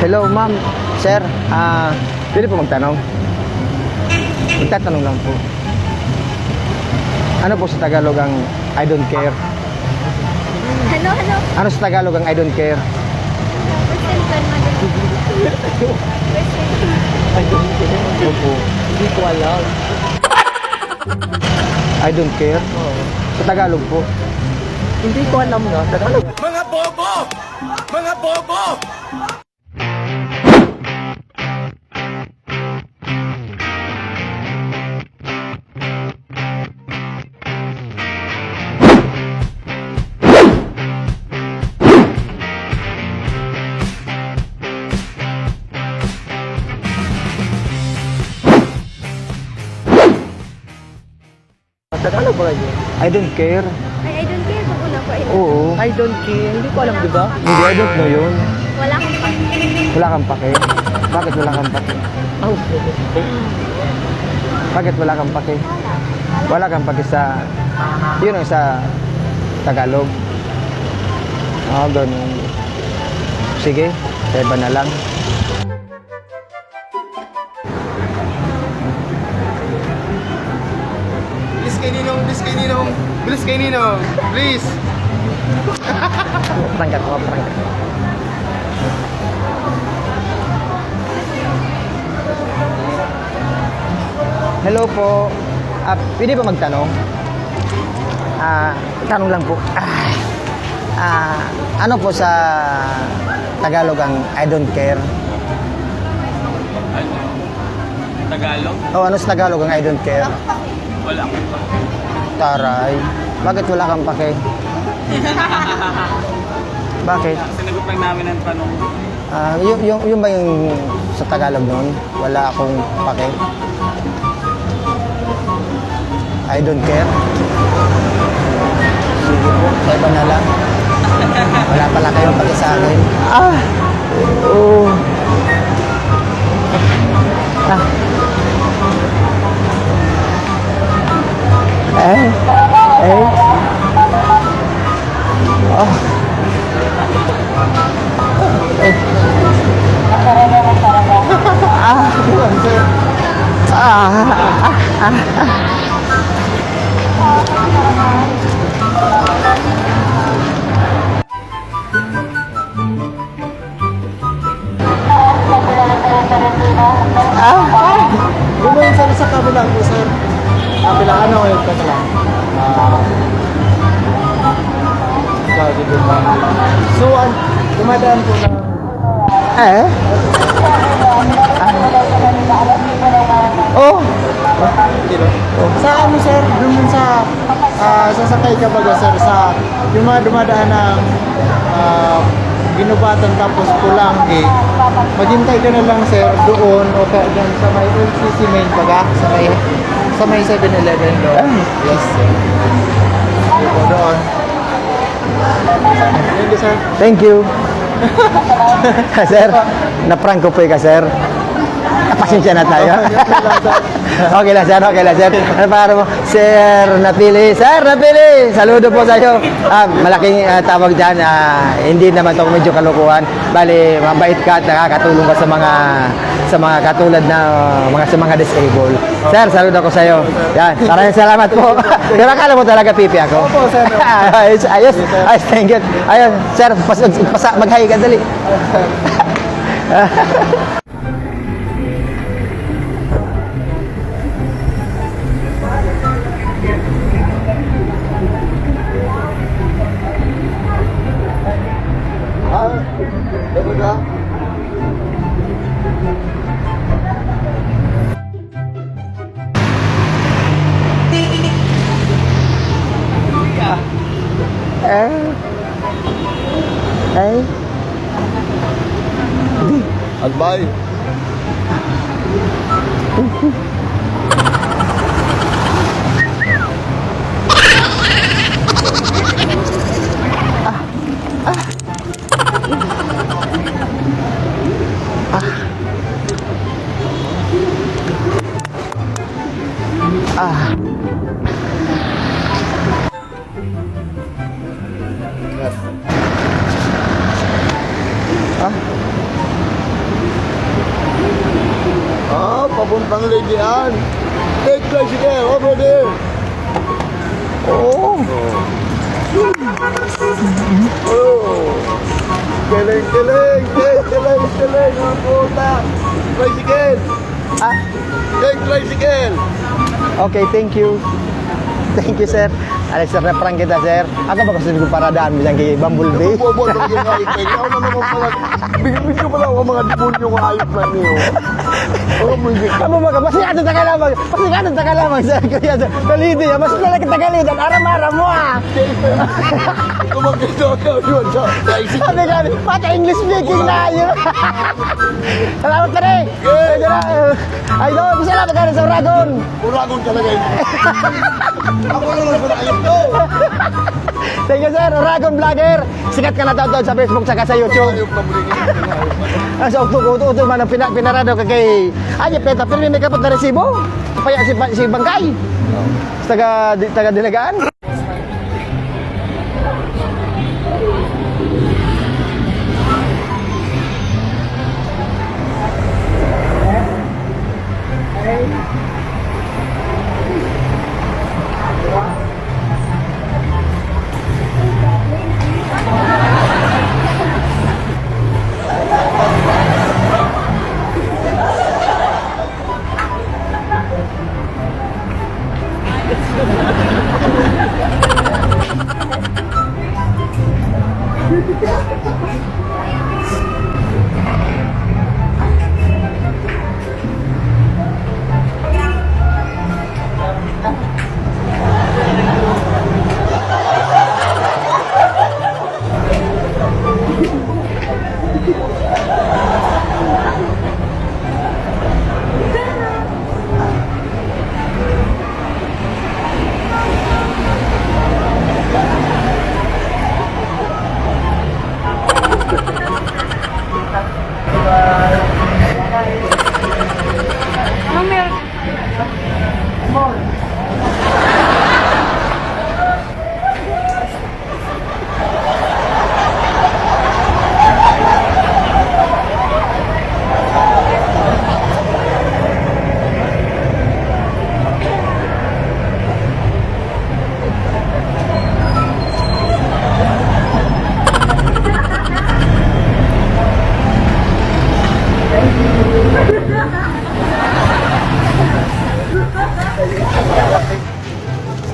Hello, ma'am. Sir, pwede po magtanong? Magtatanong lang po. Ano po sa Tagalog ang I don't care? Hello. Ano sa Tagalog ang I don't care? Opo. Hindi ko alam. I don't care? Sa Tagalog po. Hindi ko alam na. Tagalog. Mga bobo! Mga bobo! Tagalog ba yun? I don't care? Ay, I don't care kung una pa ito. Oo. I don't care. Hindi ko alam, di ba? Hindi, I don't know yun. Wala akong pake. Wala kang pake. Bakit wala kang pake? Oh. Bakit wala kang pake? Wala kang pake sa... Yun ang sa Tagalog. Ganun. Sige, sa iba na lang. Bilis kay Ninong, bilis kay Ninong, bilis kay Ninong, please! Prangkat ko, prangkat. Hello po. Pwede ba magtanong? Tanong lang po. Ano po sa Tagalog ang I don't care? Ano? Tagalog? Ano sa Tagalog ang I don't care? Wala ko pa. Taray. Bakit wala kang pake? Bakit? Sinagot lang namin ang tanong. Yung ba yung sa Tagalog nun? Wala akong pake? I don't care? Sige po, sa iba na lang. Wala pala kayong pake sa akin. Oo. Bumayin sa kabila po, sir. Kabila, ano ngayon ka lang? So, dumadaan po na... Kilo. Sa ano, sir? Doon sa... sasakay ka baga, sir, sa... Yung mga dumadaan ng... Ginubatan tapos Pulanggi, maghintay ka na lang, sir, doon o kaya dyan sa may LCC main baga, sa may 7-Eleven doon. Yes, sir. Doon. Thank you, sir. Thank you. Sir, na-prank ko po ka, sir. Pasensya na tayo. Okay lang, sir. Okay lang, sir. Ano para mo? Sir Napili. Sir Napili! Saludo po sa iyo. Malaking tawag dyan. Hindi naman ito medyo kalukuhan. Bali, mabait ka at nakakatulong ka sa mga katulad na sa mga disabled. Sir, saludo ko sa iyo. Yan. Maraming salamat po. Pero akala mo talaga pipi ako. Opo, sir. Ayos. Thank you. Ayun, sir. Mag-hi ka dali. Albay! papuntang Lidian. Take tricycle, over there. Oo. Oh. Kiling, ang puta. Tricycle. Ah, Take tricycle. okay, thank you. Thank you, sir. Alex, sir, na-prank kita, sir. Ako ba kasi ko paradaan bilang kay Bumblebee? Bobo na yung ayop na. Ako na naman pala. Bigyan pala ako mga diponyong ayop na niyo. Ako mo hindi ka. Kamu ba ka? Masyado tagalamang. Masyado tagalamang, sir. Kaya, sir. Kalidi, mas lalaki tagalidan. Aram-aram mo, ah. Kumagkito ako yun sa tricycle. Sabi ka, pati English speaking na yun. Salamat ka rin. Ay, doon. Salamat ka rin sa Uragon. Uragon talaga yun. Ako naman pala ayop to. Thank you, sir. Uragon Vlogger. Sikat ka na taon sa Facebook saka sa YouTube. Ayop na muli niya. Sa ukto-ukto man ang pinarado ka kay Anya Peta. Pero may kapot na resibo. Kaya si Bangkay. Taga-dinagaan.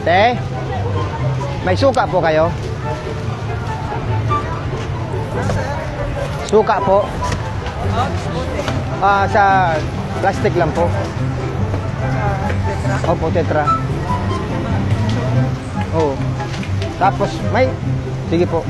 Te, may suka po kayo? Suka po? Sa plastic lang po. Opo, tetra. Oo. Tapos, may... Sige po.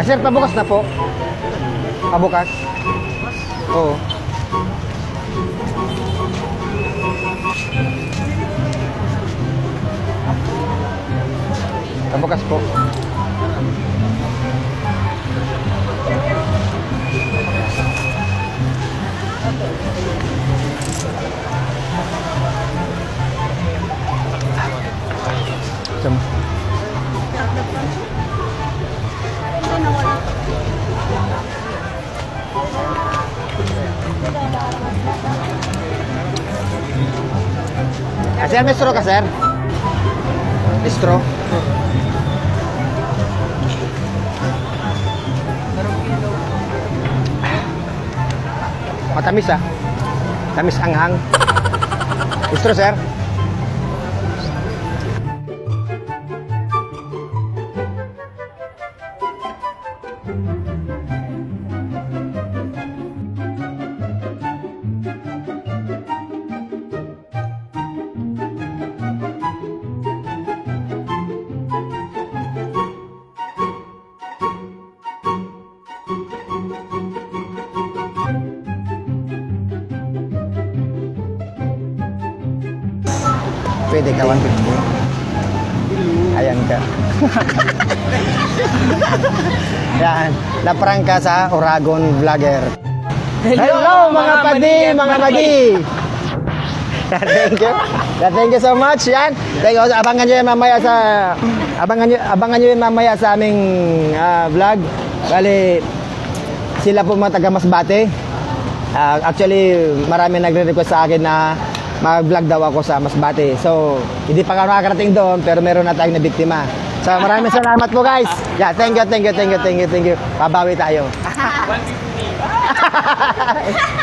Sir, pabukas na po. Pabukas? Oo. Pabukas po. Sama. Sir, may straw ka, sir? May straw? Matamis, ah. Tamis anghang. May straw, sir? Pwede ka 150. Ayan ka. Yan, na-prank ka sa Oragon Vlogger. Hello mga padi, mga padi. Thank you. Thank you so much. Yan. Thank you. Abangan niyo 'yan mamaya sa abangan niyo 'yan mamaya sa aming vlog. Bali sila po mga taga Masbate. Actually, marami nagre-request sa akin na mag-vlog daw ako sa Masbate. So, hindi pa ako nakakarating doon pero meron na tayong nabiktima. So, maraming salamat po guys. Yeah, thank you. Babawi tayo. 150.